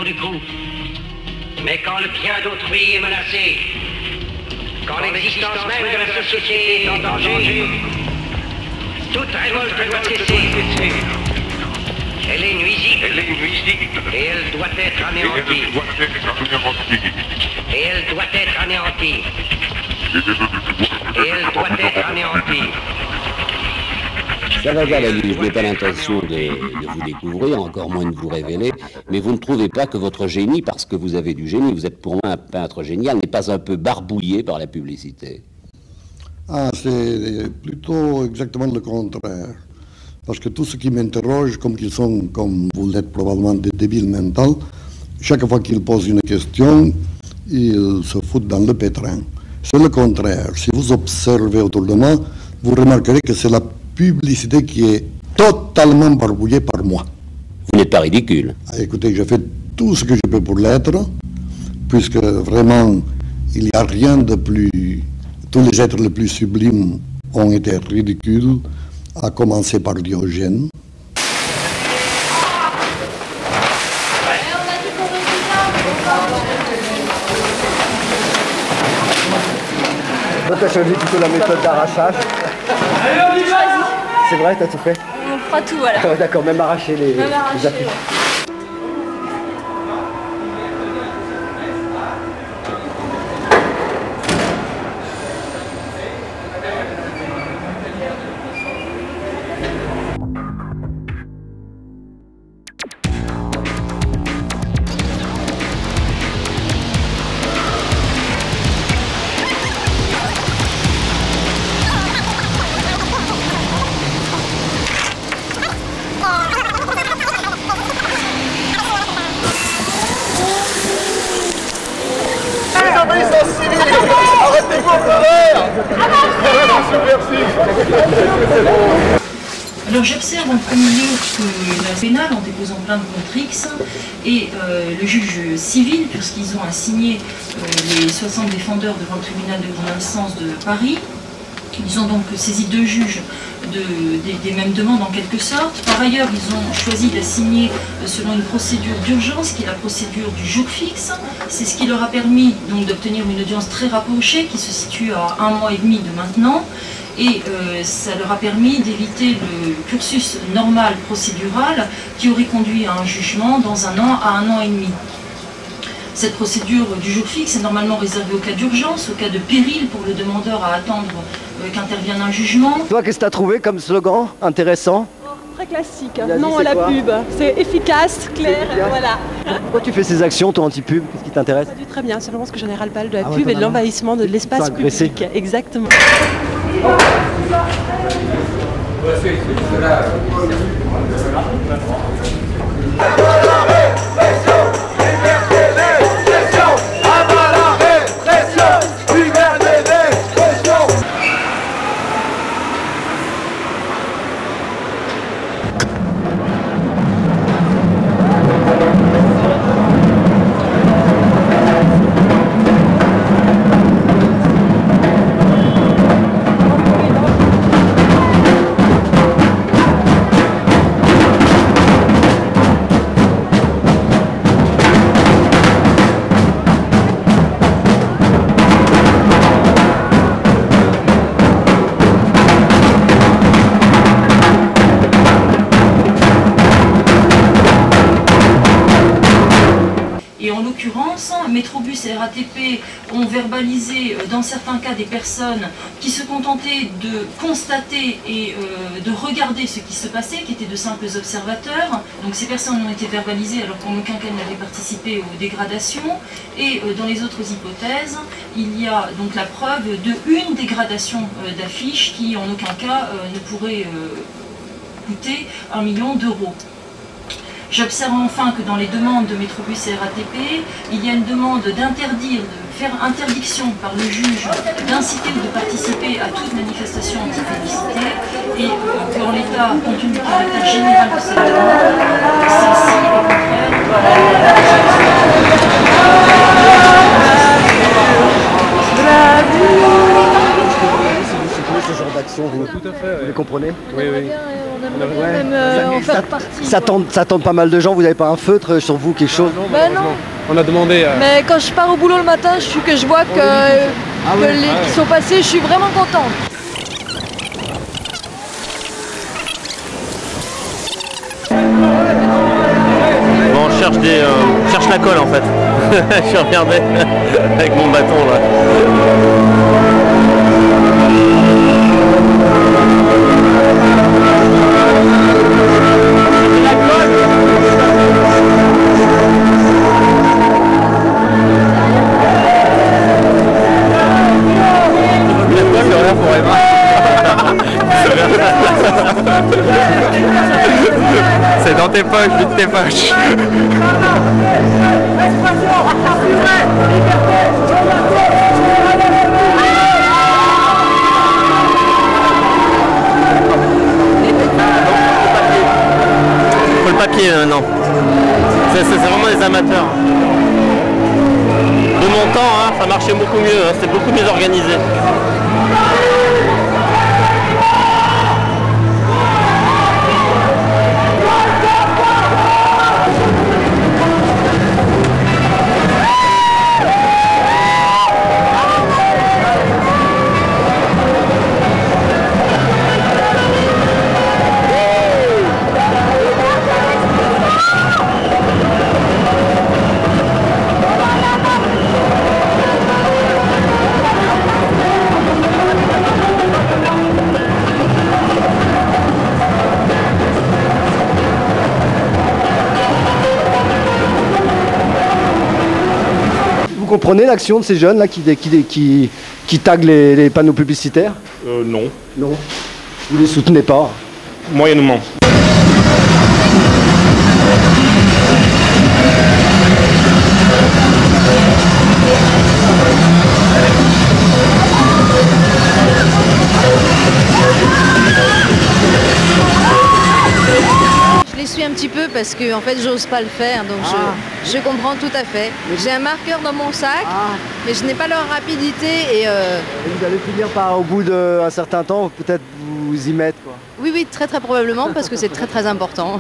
du coup. Mais quand le bien d'autrui est menacé, quand l'existence même de la société est en danger, toute révolte doit cesser. Elle est nuisible. Et elle doit être anéantie. Et elle doit être anéantie. Et elle doit être anéantie. Salvador Dali, je n'ai pas l'intention de vous découvrir, encore moins de vous révéler, mais vous ne trouvez pas que votre génie, parce que vous avez du génie, vous êtes pour moi un peintre génial, n'est pas un peu barbouillé par la publicité? Ah, c'est plutôt exactement le contraire. Parce que tous ceux qui m'interrogent, comme qu'ils sont, comme vous l'êtes probablement, des débiles mentaux, chaque fois qu'ils posent une question, ils se foutent dans le pétrin. C'est le contraire. Si vous observez autour de moi, vous remarquerez que c'est la publicité qui est totalement barbouillée par moi. Vous n'êtes pas ridicule. Ah, écoutez, je fais tout ce que je peux pour l'être, puisque vraiment, il n'y a rien de plus... Tous les êtres les plus sublimes ont été ridicules, à commencer par Diogène. Toi, t'as choisi plutôt la méthode d'arrachage. C'est vrai, t'as tout fait? On fera tout, voilà. Ah, d'accord, même arracher les affiches. Alors j'observe en premier lieu que la pénale, en déposant plainte contre X, et le juge civil, puisqu'ils ont assigné les 60 défendeurs devant le tribunal de grande instance de Paris, ils ont donc saisi deux juges des mêmes demandes en quelque sorte. Par ailleurs, ils ont choisi d'assigner selon une procédure d'urgence, qui est la procédure du jour fixe. C'est ce qui leur a permis donc d'obtenir une audience très rapprochée, qui se situe à 1 mois et demi de maintenant. Et ça leur a permis d'éviter le cursus normal procédural qui aurait conduit à un jugement dans 1 an à 1 an et demi. Cette procédure du jour fixe est normalement réservée au cas d'urgence, au cas de péril pour le demandeur à attendre qu'intervienne un jugement. Toi, qu'est-ce que tu as trouvé comme slogan intéressant? Très classique, non à la pub. C'est efficace, clair, voilà. Pourquoi tu fais ces actions, toi, anti-pub? Qu'est-ce qui t'intéresse? Très bien, simplement parce que j'en ai ras-le-bal de la pub et de l'envahissement de l'espace public. Exactement. Et en l'occurrence, Métrobus et RATP ont verbalisé dans certains cas des personnes qui se contentaient de constater et de regarder ce qui se passait, qui étaient de simples observateurs. Donc ces personnes ont été verbalisées alors qu'en aucun cas n'avaient participé aux dégradations. Et dans les autres hypothèses, il y a donc la preuve d'une dégradation d'affiches qui en aucun cas ne pourrait coûter 1 million d'euros. J'observe enfin que dans les demandes de Métrobus et RATP, il y a une demande d'interdire, de faire interdiction par le juge d'inciter ou de participer à toute manifestation anti-publicité et qu'en l'état, compte tenu du caractère général de cette demande, celle-ci est contraire. Ce genre d'action, vous les comprenez? Oui, oui. On aimerait bien même en faire partie. Ça tente pas mal de gens, vous n'avez pas un feutre sur vous, quelque chose? Ben non. On a demandé... Mais quand je pars au boulot le matin, je vois que les qui sont passés, je suis vraiment contente. Bon, on cherche la colle en fait. Je suis regardé avec mon bâton là. C'est dans tes poches, vite tes poches. Faut le papier non. C'est vraiment des amateurs. De mon temps, hein, ça marchait beaucoup mieux, hein, c'était beaucoup mieux organisé. Vous comprenez l'action de ces jeunes là qui taguent les panneaux publicitaires? Non. Non. Vous les soutenez pas? Moyennement. Je les suis un petit peu parce que en fait j'ose pas le faire, donc je comprends tout à fait. J'ai un marqueur dans mon sac, mais je n'ai pas leur rapidité et vous allez finir par, au bout d'un certain temps, peut-être vous y mettre quoi. Oui, très probablement parce que c'est très important.